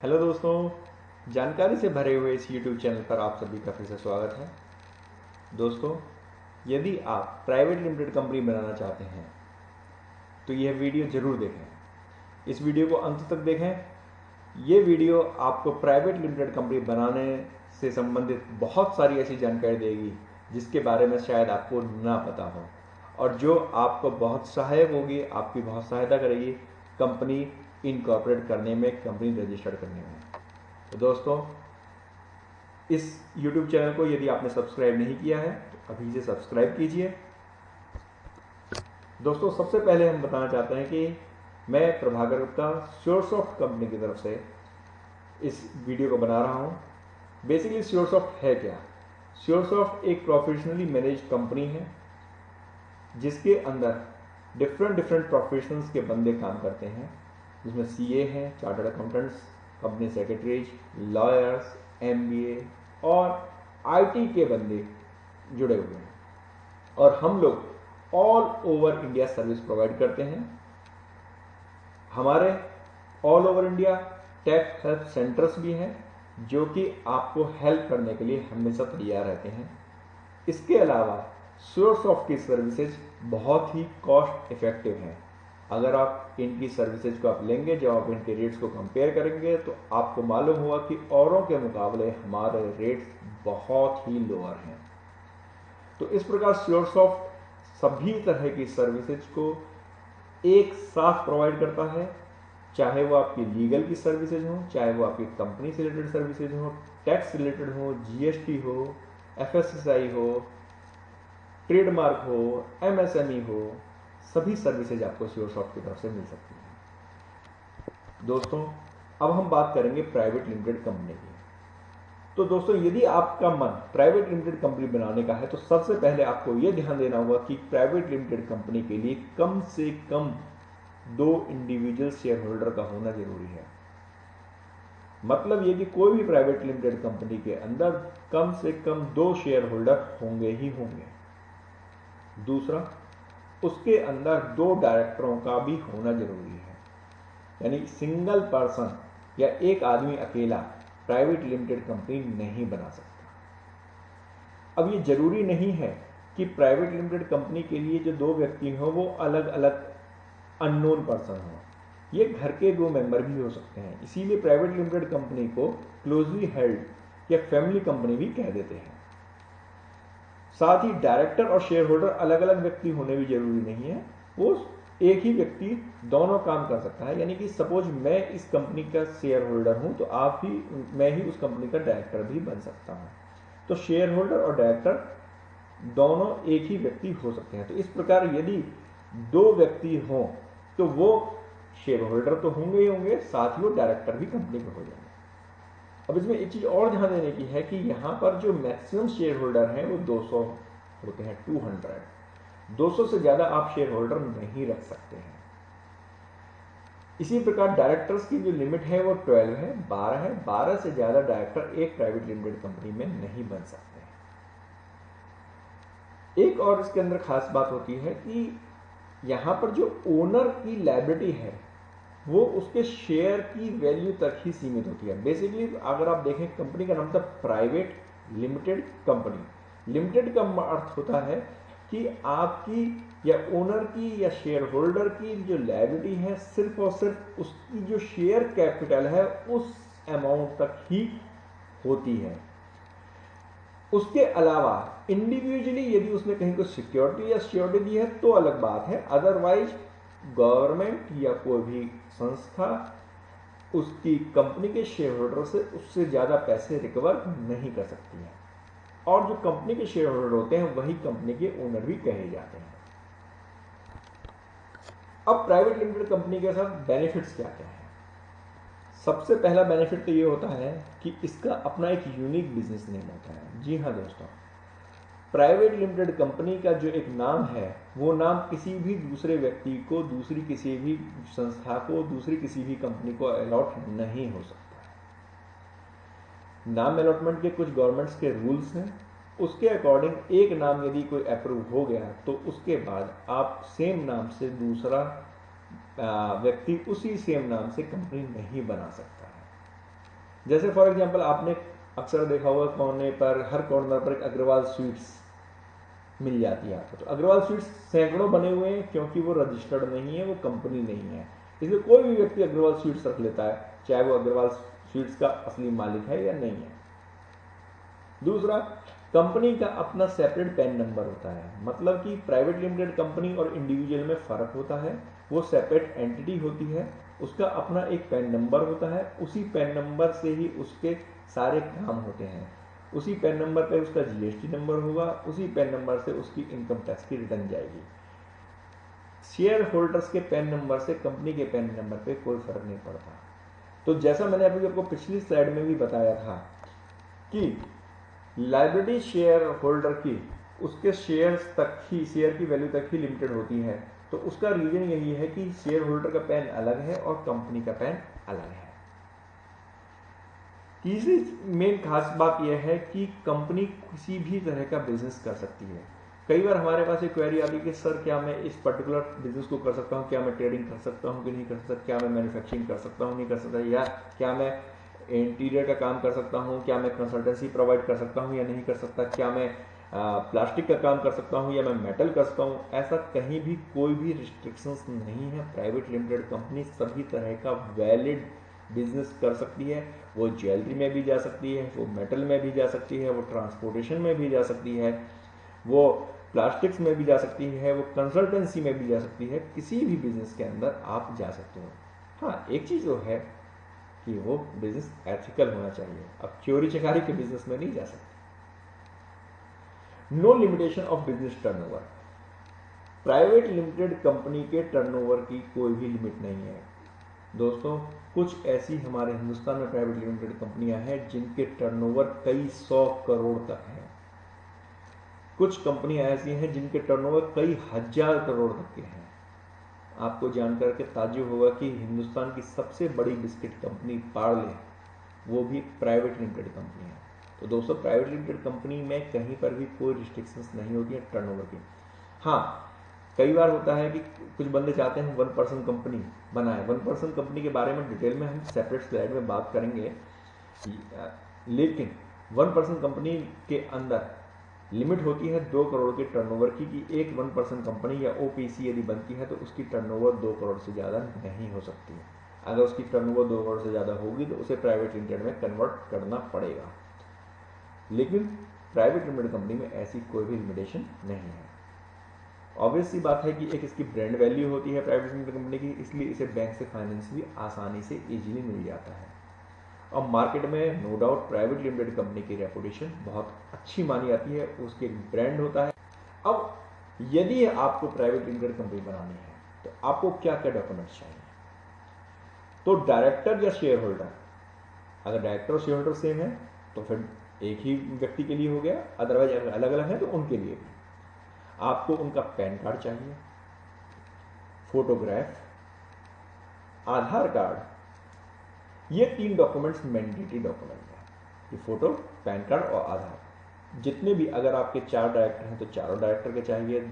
Hello दोस्तों, जानकारी से भरे हुए इस YouTube चैनल पर आप सभी का फिर से स्वागत है। दोस्तों, यदि आप प्राइवेट लिमिटेड कंपनी बनाना चाहते हैं तो यह वीडियो ज़रूर देखें। इस वीडियो को अंत तक देखें। ये वीडियो आपको प्राइवेट लिमिटेड कंपनी बनाने से संबंधित बहुत सारी ऐसी जानकारी देगी जिसके बारे में शायद आपको ना पता हो, और जो आपको बहुत सहायक होगी, आपकी बहुत सहायता करेगी कंपनी इनकॉर्पोरेट करने में, कंपनी रजिस्टर्ड करने में। तो दोस्तों, इस YouTube चैनल को यदि आपने सब्सक्राइब नहीं किया है तो अभी से सब्सक्राइब कीजिए। दोस्तों, सबसे पहले हम बताना चाहते हैं कि मैं प्रभाकर गुप्ता श्योरसॉफ्ट कंपनी की तरफ से इस वीडियो को बना रहा हूँ। बेसिकली श्योरसॉफ्ट है क्या? श्योरसॉफ्ट एक प्रोफेशनली मैनेज्ड कंपनी है जिसके अंदर डिफरेंट प्रोफेशनल्स के बंदे काम करते हैं, जिसमें CA हैं, chartered accountants, company secretaries, lawyers, MBA और IT के बंदे जुड़े हुए हैं। और हम लोग all over India service provide करते हैं। हमारे all over India tech help centres भी हैं जो कि आपको हेल्प करने के लिए हमेशा तैयार रहते हैं। इसके अलावा श्योरसॉफ्ट की सर्विसेज बहुत ही कॉस्ट इफेक्टिव हैं। अगर आप इनकी सर्विसेज को आप लेंगे, जब आप इनके रेट्स को कंपेयर करेंगे तो आपको मालूम होगा कि औरों के मुकाबले हमारे रेट्स बहुत ही लोअर हैं। तो इस प्रकार श्योरसॉफ्ट सभी तरह की सर्विसेज को एक साथ प्रोवाइड करता है, चाहे वो आपकी लीगल की सर्विसेज हो, चाहे वो आपकी कंपनी से रिलेटेड सर्विसेज हो, टैक्स रिलेटेड हो, GST हो, FSSAI हो, ट्रेडमार्क हो, MSME हो, सभी सर्विसेज आपको श्योरसॉफ्ट की तरफ से मिल सकती है। दोस्तों, अब हम बात करेंगे प्राइवेट लिमिटेड कंपनी की। तो दोस्तों, यदि आपका मन प्राइवेट लिमिटेड कंपनी बनाने का है तो सबसे पहले आपको यह ध्यान देना होगा कि प्राइवेट लिमिटेड कंपनी के लिए कम से कम 2 इंडिविजुअल शेयर होल्डर का होना जरूरी है। मतलब ये कि कोई भी प्राइवेट लिमिटेड कंपनी के अंदर कम से कम 2 शेयर होल्डर होंगे ही होंगे। दूसरा, उसके अंदर 2 डायरेक्टरों का भी होना जरूरी है। यानी सिंगल पर्सन या एक आदमी अकेला प्राइवेट लिमिटेड कंपनी नहीं बना सकता। अब ये जरूरी नहीं है कि प्राइवेट लिमिटेड कंपनी के लिए जो 2 व्यक्ति हों वो अलग अलग अननोन पर्सन हों। ये घर के 2 मेंबर भी हो सकते हैं। इसीलिए प्राइवेट लिमिटेड कंपनी को क्लोजली हेल्ड या फैमिली कंपनी भी कह देते हैं। साथ ही डायरेक्टर और शेयर होल्डर अलग अलग व्यक्ति होने भी जरूरी नहीं है, वो एक ही व्यक्ति दोनों काम कर सकता है। यानी कि सपोज मैं इस कंपनी का शेयर होल्डर हूं तो मैं ही उस कंपनी का डायरेक्टर भी बन सकता हूं। तो शेयर होल्डर और डायरेक्टर दोनों एक ही व्यक्ति हो सकते हैं। तो इस प्रकार यदि 2 व्यक्ति हों तो वो शेयर होल्डर तो होंगे ही होंगे, साथ ही वो डायरेक्टर भी कंपनी के हो जाएंगे। अब इसमें एक चीज और ध्यान देने की है कि यहां पर जो मैक्सिमम शेयर होल्डर हैं वो 200 होते हैं, 200। 200 से ज्यादा आप शेयर होल्डर नहीं रख सकते हैं। इसी प्रकार डायरेक्टर्स की जो लिमिट है वो 12 है, 12 है। 12 से ज्यादा डायरेक्टर एक प्राइवेट लिमिटेड कंपनी में नहीं बन सकते। एक और इसके अंदर खास बात होती है कि यहां पर जो ओनर की लायबिलिटी है वो उसके शेयर की वैल्यू तक ही सीमित होती है। बेसिकली अगर आप देखें, कंपनी का नाम था प्राइवेट लिमिटेड कंपनी। लिमिटेड का अर्थ होता है कि आपकी या ओनर की या शेयर होल्डर की जो लायबिलिटी है सिर्फ और सिर्फ उसकी जो शेयर कैपिटल है उस अमाउंट तक ही होती है। उसके अलावा इंडिविजुअली यदि उसने कहीं कोई सिक्योरिटी या श्योरिटी दी है तो अलग बात है। अदरवाइज गवर्नमेंट या कोई भी संस्था उसकी कंपनी के शेयर होल्डर से उससे ज्यादा पैसे रिकवर नहीं कर सकती है। और जो कंपनी के शेयर होल्डर होते हैं वही कंपनी के ओनर भी कहे जाते हैं। अब प्राइवेट लिमिटेड कंपनी के साथ बेनिफिट्स क्या क्या है? सबसे पहला बेनिफिट तो ये होता है कि इसका अपना एक यूनिक बिजनेस नेम होता है। जी हाँ दोस्तों, प्राइवेट लिमिटेड कंपनी का जो एक नाम है वो नाम किसी भी दूसरे व्यक्ति को, दूसरी किसी भी संस्था को, दूसरी किसी भी कंपनी को अलॉट नहीं हो सकता है। नाम अलॉटमेंट के कुछ गवर्नमेंट्स के रूल्स हैं। उसके अकॉर्डिंग एक नाम यदि कोई अप्रूव हो गया तो उसके बाद आप सेम नाम से दूसरा व्यक्ति उसी सेम नाम से कंपनी नहीं बना सकता है। जैसे फॉर एग्जांपल आपने अक्सर देखा होगा कोने पर, हर कॉर्नर पर एक अग्रवाल स्वीट्स मिल जाती है आपको। तो अग्रवाल स्वीट्स सैकड़ों बने हुए हैं क्योंकि वो रजिस्टर्ड नहीं है, वो कंपनी नहीं है, इसलिए कोई भी व्यक्ति अग्रवाल स्वीट्स रख लेता है, चाहे वो अग्रवाल स्वीट्स का असली मालिक है या नहीं है। दूसरा, कंपनी का अपना सेपरेट पैन नंबर होता है, मतलब कि प्राइवेट लिमिटेड कंपनी और इंडिविजुअल में फर्क होता है। वो सेपरेट एंटिटी होती है, उसका अपना एक पैन नंबर होता है, उसी पैन नंबर से ही उसके सारे काम होते हैं, उसी पैन नंबर पे उसका जीएसटी नंबर होगा, उसी पैन नंबर से उसकी इनकम टैक्स की रिटर्न जाएगी। शेयर होल्डर्स के पैन नंबर से कंपनी के पैन नंबर पे कोई फर्क नहीं पड़ता। तो जैसा मैंने अभी आपको पिछली स्लाइड में भी बताया था कि लायबिलिटी शेयर होल्डर की उसके शेयर्स तक ही, शेयर की वैल्यू तक ही लिमिटेड होती है। तो उसका रीजन यही है कि शेयर होल्डर का पैन अलग है और कंपनी का पैन अलग है। तीसरी मेन खास बात यह है कि कंपनी किसी भी तरह का बिजनेस कर सकती है। कई बार हमारे पास एक क्वेरी आती है कि सर क्या मैं इस पर्टिकुलर बिजनेस को कर सकता हूँ, क्या मैं ट्रेडिंग कर सकता हूँ कि नहीं कर सकता, क्या मैं मैन्युफैक्चरिंग कर सकता हूँ नहीं कर सकता, या क्या मैं इंटीरियर का काम कर सकता हूँ, क्या मैं कंसल्टेंसी प्रोवाइड कर सकता हूँ या नहीं कर सकता, क्या मैं प्लास्टिक का काम कर सकता हूँ या मैं मेटल कर सकता हूँ। ऐसा कहीं भी कोई भी रिस्ट्रिक्शंस नहीं है। प्राइवेट लिमिटेड कंपनी सभी तरह का वैलिड बिजनेस कर सकती है। वो ज्वेलरी में भी जा सकती है, वो मेटल में भी जा सकती है, वो ट्रांसपोर्टेशन में भी जा सकती है, वो प्लास्टिक्स में भी जा सकती है, वो कंसल्टेंसी में भी जा सकती है। किसी भी बिजनेस के अंदर आप जा सकते हो। हाँ, एक चीज़ जो है कि वो बिजनेस एथिकल होना चाहिए। अब चोरी चकारी के बिजनेस में नहीं जा सकते। No limitation of business turnover. Private limited company के टर्नओवर की कोई भी लिमिट नहीं है दोस्तों। कुछ ऐसी हमारे हिंदुस्तान में प्राइवेट लिमिटेड कंपनियां हैं जिनके टर्नओवर कई 100 करोड़ तक है। कुछ कंपनियां ऐसी हैं जिनके टर्नओवर कई हजार करोड़ तक के हैं। आपको जानकर के ताज्जुब होगा कि हिंदुस्तान की सबसे बड़ी बिस्किट कंपनी पार्ले, वो भी प्राइवेट लिमिटेड कंपनी है। तो दोस्तों, प्राइवेट लिमिटेड कंपनी में कहीं पर भी कोई रिस्ट्रिक्शंस नहीं होती है टर्नओवर की। हाँ, कई बार होता है कि कुछ बंदे चाहते हैं 1% कंपनी बनाए। 1% कंपनी के बारे में डिटेल में हम सेपरेट स्लाइड में बात करेंगे, लेकिन 1% कंपनी के अंदर लिमिट होती है 2 करोड़ के टर्नओवर की, कि एक 1% कंपनी या ओपीसी यदि बनती है तो उसकी टर्नओवर 2 करोड़ से ज़्यादा नहीं हो सकती है। अगर उसकी टर्नओवर 2 करोड़ से ज़्यादा होगी तो उसे प्राइवेट लिमिटेड में कन्वर्ट करना पड़ेगा। लेकिन प्राइवेट लिमिटेड कंपनी में ऐसी कोई भी लिमिटेशन नहीं है। ऑब्वियस सी बात है कि एक इसकी ब्रांड वैल्यू होती है प्राइवेट लिमिटेड कंपनी की, इसलिए इसे बैंक से फाइनेंस भी आसानी से इजीली मिल जाता है। और मार्केट में no doubt private limited company की रेपुटेशन बहुत अच्छी मानी जाती है, उसके एक ब्रांड होता है। अब यदि आपको प्राइवेट लिमिटेड कंपनी बनानी है तो आपको क्या क्या डॉक्यूमेंट्स चाहिए? तो डायरेक्टर या शेयर होल्डर, अगर डायरेक्टर और शेयर होल्डर सेम है तो फिर एक ही व्यक्ति के लिए हो गया, अदरवाइज अगर अलग अलग है तो उनके लिए भी। आपको उनका पैन कार्ड चाहिए, फोटोग्राफ, आधार कार्ड, ये 3 डॉक्यूमेंट्स मैंडेटरी डॉक्यूमेंट है। ये फोटो, पैन कार्ड और आधार। जितने भी, अगर आपके 4 डायरेक्टर हैं तो चारों डायरेक्टर के चाहिए,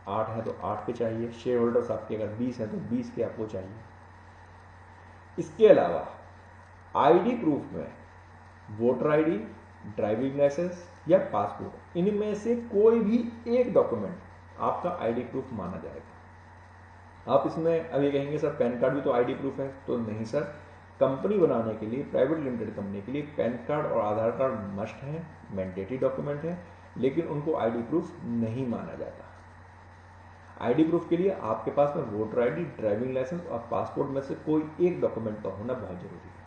8 हैं तो 8 के चाहिए, शेयर होल्डर्स आपके अगर 20 हैं तो 20 के आपको चाहिए। इसके अलावा आईडी प्रूफ में वोटर आईडी, ड्राइविंग लाइसेंस या पासपोर्ट, इनमें से कोई भी एक डॉक्यूमेंट आपका आईडी प्रूफ माना जाएगा। आप इसमें अभी कहेंगे सर पैन कार्ड भी तो आईडी प्रूफ है, तो नहीं सर, कंपनी बनाने के लिए, प्राइवेट लिमिटेड कंपनी के लिए पैन कार्ड और आधार कार्ड मस्ट है, मैंडेटरी डॉक्यूमेंट है, लेकिन उनको आईडी प्रूफ नहीं माना जाता। आईडी प्रूफ के लिए आपके पास में वोटर आईडी, ड्राइविंग लाइसेंस और पासपोर्ट में से कोई एक डॉक्यूमेंट का होना बहुत जरूरी है।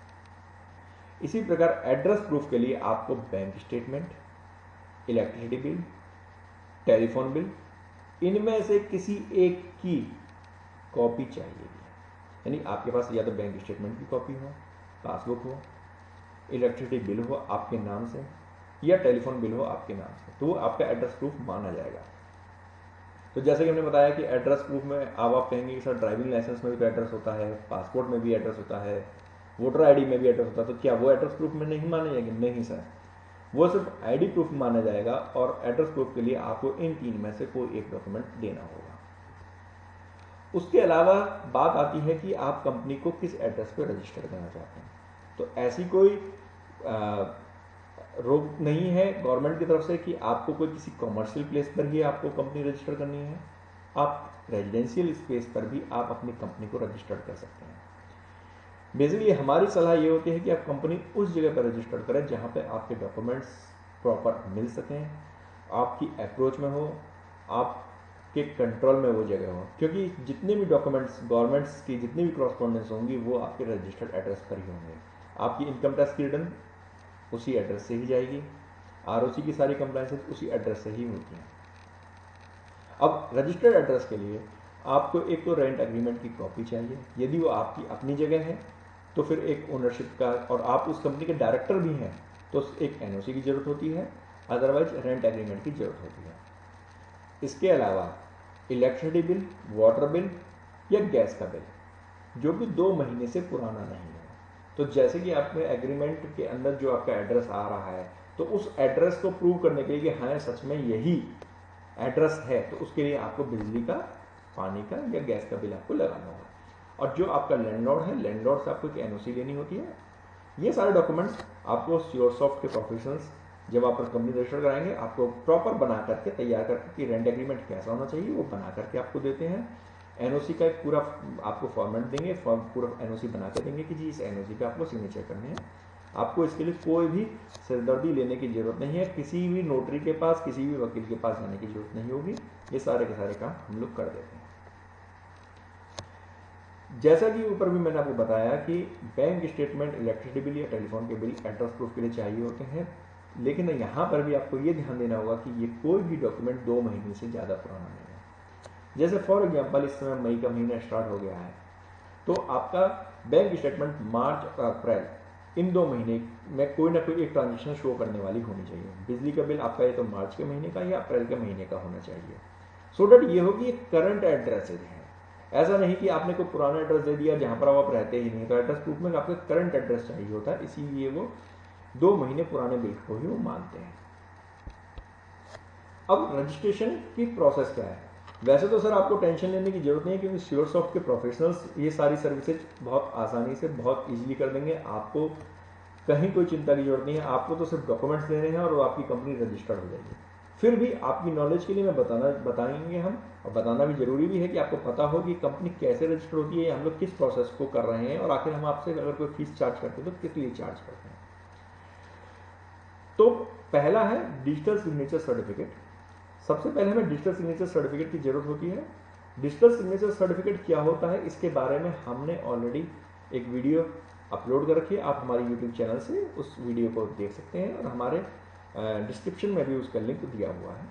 इसी प्रकार एड्रेस प्रूफ के लिए आपको bank statement, electricity bill, telephone bill, इनमें से किसी एक की कॉपी चाहिए। यानी आपके पास या तो बैंक स्टेटमेंट की कॉपी हो, पासबुक हो, इलेक्ट्रिसिटी बिल हो आपके नाम से, या टेलीफोन बिल हो आपके नाम से, तो वो आपका एड्रेस प्रूफ माना जाएगा। तो जैसे कि हमने बताया कि एड्रेस प्रूफ में अब आप कहेंगे कि सर ड्राइविंग लाइसेंस में भी तो एड्रेस होता है, पासपोर्ट में भी एड्रेस होता है, वोटर आईडी में भी एड्रेस होता है, तो क्या वो एड्रेस प्रूफ में नहीं माने जाएंगे? नहीं सर, वो सिर्फ आईडी प्रूफ माना जाएगा और एड्रेस प्रूफ के लिए आपको इन 3 में से कोई एक डॉक्यूमेंट देना होगा। उसके अलावा बात आती है कि आप कंपनी को किस एड्रेस पर रजिस्टर करना चाहते हैं। तो ऐसी कोई रोक नहीं है गवर्नमेंट की तरफ से कि आपको कोई किसी कॉमर्शियल प्लेस पर ही आपको कंपनी रजिस्टर करनी है। आप रेजिडेंशियल स्पेस पर भी आप अपनी कंपनी को रजिस्टर कर सकते हैं। बेसिकली हमारी सलाह ये होती है कि आप कंपनी उस जगह पर रजिस्टर करें जहाँ पे आपके डॉक्यूमेंट्स प्रॉपर मिल सकें, आपकी अप्रोच में हो, आपके कंट्रोल में वो जगह हो, क्योंकि जितने भी डॉक्यूमेंट्स गवर्नमेंट्स की जितनी भी कॉरस्पॉन्डेंस होंगी वो आपके रजिस्टर्ड एड्रेस पर ही होंगे। आपकी इनकम टैक्स की रिटर्न उसी एड्रेस से ही जाएगी, आरओसी की सारी कंप्लायंसेस उसी एड्रेस से ही होती हैं। अब रजिस्टर्ड एड्रेस के लिए आपको एक तो रेंट एग्रीमेंट की कॉपी चाहिए, यदि वो आपकी अपनी जगह है तो फिर एक ओनरशिप का, और आप उस कंपनी के डायरेक्टर भी हैं तो एक एनओसी की जरूरत होती है, अदरवाइज रेंट एग्रीमेंट की जरूरत होती है। इसके अलावा इलेक्ट्रिसिटी बिल, वाटर बिल या गैस का बिल जो कि 2 महीने से पुराना नहीं है। तो जैसे कि आपके एग्रीमेंट के अंदर जो आपका एड्रेस आ रहा है तो उस एड्रेस को प्रूव करने के लिए कि हाँ सच में यही एड्रेस है, तो उसके लिए आपको बिजली का, पानी का या गैस का बिल आपको लगाना होगा। और जो आपका लैंडलॉर्ड है, लैंडलॉर्ड से आपको एक एनओसी लेनी होती है। ये सारे डॉक्यूमेंट्स आपको श्योरसॉफ्ट के प्रोफेशनल्स जब आप कंपनी रजिस्टर कराएंगे आपको प्रॉपर बना करके तैयार करके कि रेंट एग्रीमेंट कैसा होना चाहिए वो बना करके आपको देते हैं। एनओसी का एक पूरा आपको फॉर्मेट देंगे, पूरा एनओसी बना कर देंगे कि जी इस एनओसी पे आपको सिग्नेचर करने हैं। आपको इसके लिए कोई भी सिरदर्दी लेने की जरूरत नहीं है, किसी भी नोटरी के पास, किसी भी वकील के पास जाने की जरूरत नहीं होगी। ये सारे के सारे काम हम लोग कर देते हैं। जैसा कि ऊपर भी मैंने आपको बताया कि बैंक स्टेटमेंट, इलेक्ट्रिसिटी बिल या टेलीफोन के बिल एड्रेस प्रूफ के लिए चाहिए होते हैं, लेकिन यहाँ पर भी आपको ये ध्यान देना होगा कि ये कोई भी डॉक्यूमेंट 2 महीने से ज़्यादा पुराना नहीं है। जैसे फॉर एग्जांपल इस समय मई का महीना स्टार्ट हो गया है तो आपका बैंक स्टेटमेंट मार्च और अप्रैल इन 2 महीने में कोई ना कोई एक ट्रांजेक्शन शो करने वाली होनी चाहिए। बिजली का बिल आपका ये तो मार्च के महीने का या अप्रैल के महीने का होना चाहिए, सो डैट ये हो कि करंट एड्रेसेज है। ऐसा नहीं कि आपने कोई पुराना एड्रेस दे दिया जहां पर आप रहते ही नहीं, तो एड्रेस प्रूफ में आपका करंट एड्रेस चाहिए होता है, इसीलिए वो 2 महीने पुराने बिल को ही वो मानते हैं। अब रजिस्ट्रेशन की प्रोसेस क्या है? वैसे तो सर आपको टेंशन लेने की जरूरत नहीं है क्योंकि श्योरसॉफ्ट के प्रोफेशनल्स ये सारी सर्विसेज बहुत आसानी से, बहुत इजीली कर देंगे। आपको कहीं कोई चिंता की जरूरत नहीं है, आपको तो सिर्फ डॉक्यूमेंट्स देने हैं और आपकी कंपनी रजिस्टर्ड हो जाएगी। फिर भी आपकी नॉलेज के लिए मैं बताएंगे हम, और बताना भी जरूरी भी है कि आपको पता हो कि कंपनी कैसे रजिस्टर होती है, हम लोग किस प्रोसेस को कर रहे हैं और आखिर हम आपसे अगर कोई फीस चार्ज करते हैं तो किस लिए चार्ज करते हैं। तो पहला है डिजिटल सिग्नेचर सर्टिफिकेट। सबसे पहले हमें डिजिटल सिग्नेचर सर्टिफिकेट की जरूरत होती है। डिजिटल सिग्नेचर सर्टिफिकेट क्या होता है इसके बारे में हमने ऑलरेडी एक वीडियो अपलोड कर रखी है, आप हमारे यूट्यूब चैनल से उस वीडियो को देख सकते हैं और हमारे डिस्क्रिप्शन में भी उसका लिंक दिया हुआ है।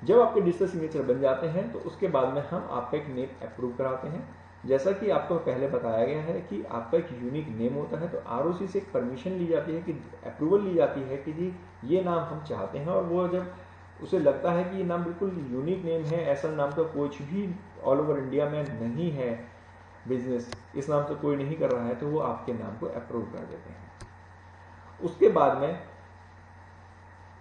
जब आपके डिजिटल सिग्नेचर बन जाते हैं तो उसके बाद में हम आपका एक नेम अप्रूव कराते हैं। जैसा कि आपको पहले बताया गया है कि आपका एक यूनिक नेम होता है, तो आरओसी से एक परमिशन ली जाती है कि अप्रूवल ली जाती है कि जी ये नाम हम चाहते हैं, और वो जब उसे लगता है कि ये नाम बिल्कुल यूनिक नेम है, ऐसा नाम तो कुछ भी ऑल ओवर इंडिया में नहीं है, बिजनेस इस नाम से कोई नहीं कर रहा है, तो वो आपके नाम को अप्रूव कर देते हैं। उसके बाद में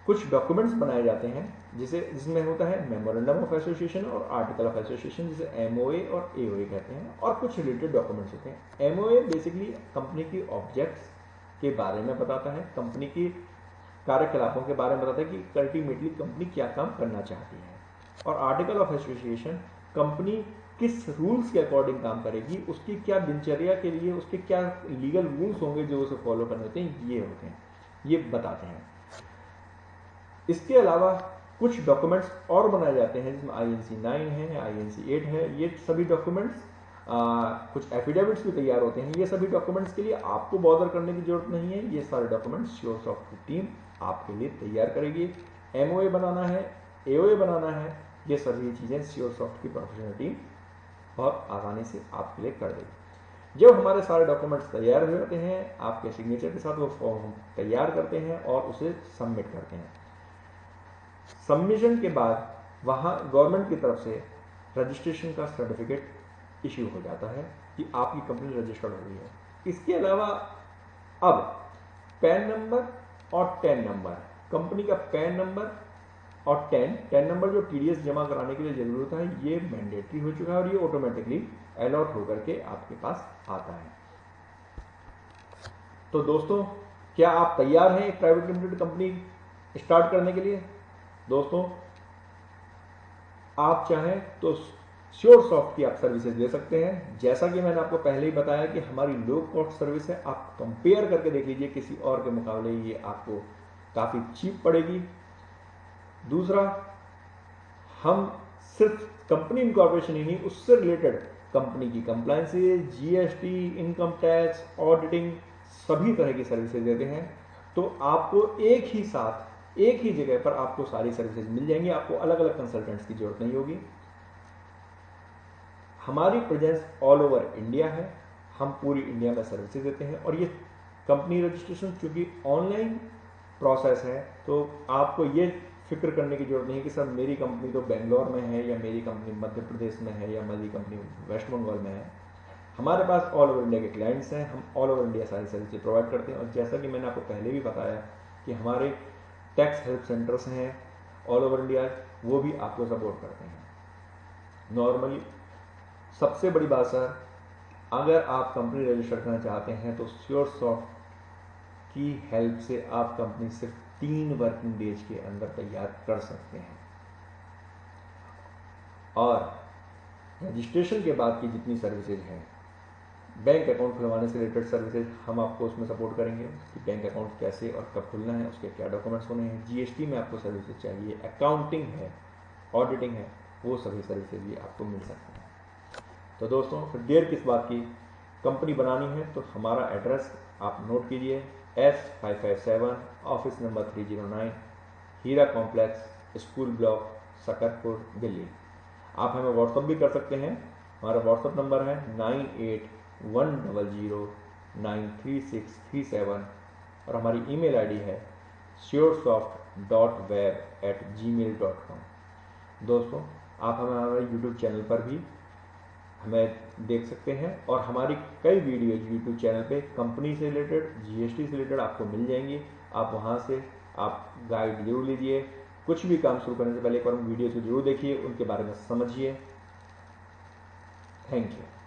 कुछ डॉक्यूमेंट्स बनाए जाते हैं जिसमें होता है मेमोरेंडम ऑफ एसोसिएशन और आर्टिकल ऑफ एसोसिएशन, जिसे एमओए और एओए कहते हैं, और कुछ रिलेटेड डॉक्यूमेंट्स होते हैं। एमओए बेसिकली कंपनी की ऑब्जेक्ट्स के बारे में बताता है, कंपनी की कार्यकलापों के बारे में बताता है कि अल्टीमेटली कंपनी क्या काम करना चाहती है, और आर्टिकल ऑफ एसोसिएशन कंपनी किस रूल्स के अकॉर्डिंग काम करेगी, उसकी क्या दिनचर्या के लिए उसके क्या लीगल रूल्स होंगे जो उसे फॉलो करने होते हैं, ये होते हैं, ये बताते हैं। इसके अलावा कुछ डॉक्यूमेंट्स और बनाए जाते हैं जिसमें INC 9 है, INC 8 है। ये सभी डॉक्यूमेंट्स कुछ एफिडेविट्स भी तैयार होते हैं। ये सभी डॉक्यूमेंट्स के लिए आपको बॉदर करने की जरूरत नहीं है, ये सारे डॉक्यूमेंट्स श्योरसॉफ्ट की टीम आपके लिए तैयार करेगी। एमओए बनाना है, एओए बनाना है, ये सभी चीज़ें श्योरसॉफ्ट की प्रोफेशनल टीम बहुत आसानी से आपके लिए कर देगी। जब हमारे सारे डॉक्यूमेंट्स तैयार हो जाते हैं, आपके सिग्नेचर के साथ वो फॉर्म तैयार करते हैं और उसे सबमिट करते हैं। सबमिशन के बाद वहाँ गवर्नमेंट की तरफ से रजिस्ट्रेशन का सर्टिफिकेट इश्यू हो जाता है कि आपकी कंपनी रजिस्टर्ड हो गई है। इसके अलावा अब पैन नंबर और टेन नंबर, कंपनी का पैन नंबर और टेन नंबर जो TDS जमा कराने के लिए जरूरी होता है, ये मैंडेटरी हो चुका है और ये ऑटोमेटिकली अलॉट होकर के आपके पास आता है। तो दोस्तों, क्या आप तैयार हैं एक प्राइवेट लिमिटेड कंपनी स्टार्ट करने के लिए? दोस्तों, आप चाहें तो श्योरसॉफ्ट की आप सर्विसेज ले सकते हैं। जैसा कि मैंने आपको पहले ही बताया कि हमारी लो कॉस्ट सर्विस है, आप कंपेयर करके देख लीजिए, किसी और के मुकाबले ये आपको काफ़ी चीप पड़ेगी। दूसरा, हम सिर्फ कंपनी इनकॉर्पोरेशन ही नहीं, उससे रिलेटेड कंपनी की compliances, GST, income tax, auditing, सभी तरह की सर्विसेज देते हैं। तो आपको एक ही साथ एक ही जगह पर आपको सारी सर्विसेज मिल जाएंगी, आपको अलग अलग कंसल्टेंट्स की जरूरत नहीं होगी। हमारी प्रेजेंस ऑल ओवर इंडिया है, हम पूरी इंडिया में सर्विसेज देते हैं। और ये कंपनी रजिस्ट्रेशन चूंकि ऑनलाइन प्रोसेस है, तो आपको ये फिक्र करने की जरूरत नहीं है कि सर मेरी कंपनी तो बेंगलोर में है, या मेरी कंपनी मध्य प्रदेश में है, या मेरी कंपनी वेस्ट बंगाल में है। हमारे पास ऑल ओवर इंडिया के क्लाइंट्स हैं, हम ऑल ओवर इंडिया सारी सर्विसेज प्रोवाइड करते हैं। और जैसा कि मैंने आपको पहले भी बताया कि हमारे टैक्स हेल्प सेंटर्स हैं ऑल ओवर इंडिया, वो भी आपको सपोर्ट करते हैं। नॉर्मली सबसे बड़ी बात सर, अगर आप कंपनी रजिस्टर करना चाहते हैं तो श्योरसॉफ्ट की हेल्प से आप कंपनी सिर्फ 3 वर्किंग डेज के अंदर तैयार कर सकते हैं। और रजिस्ट्रेशन के बाद की जितनी सर्विसेज हैं, बैंक अकाउंट खुलवाने से रिलेटेड सर्विसेज हम आपको उसमें सपोर्ट करेंगे कि बैंक अकाउंट कैसे और कब खुलना है, उसके क्या डॉक्यूमेंट्स होने हैं। जीएसटी में आपको सर्विसेज चाहिए, अकाउंटिंग है, ऑडिटिंग है, वो सभी सर्विसेज भी आपको मिल सकते हैं। तो दोस्तों, फिर देर किस बात की, कंपनी बनानी है तो हमारा एड्रेस आप नोट कीजिए, S557 office number 309, Heera complex, school block, Shakarpur, Delhi. आप हमें व्हाट्सअप भी कर सकते हैं। हमारा व्हाट्सअप नंबर है 9810093637 और हमारी ईमेल आईडी है sursoft.web@gmail.com। दोस्तों, आप हमें हमारे यूट्यूब चैनल पर भी हमें देख सकते हैं और हमारी कई वीडियोज यूट्यूब चैनल पे कंपनी से रिलेटेड, जीएसटी से रिलेटेड आपको मिल जाएंगी। आप वहाँ से आप गाइड जरूर लीजिए। कुछ भी काम शुरू करने से पहले एक बार वीडियो को जरूर देखिए, उनके बारे में समझिए। Thank you.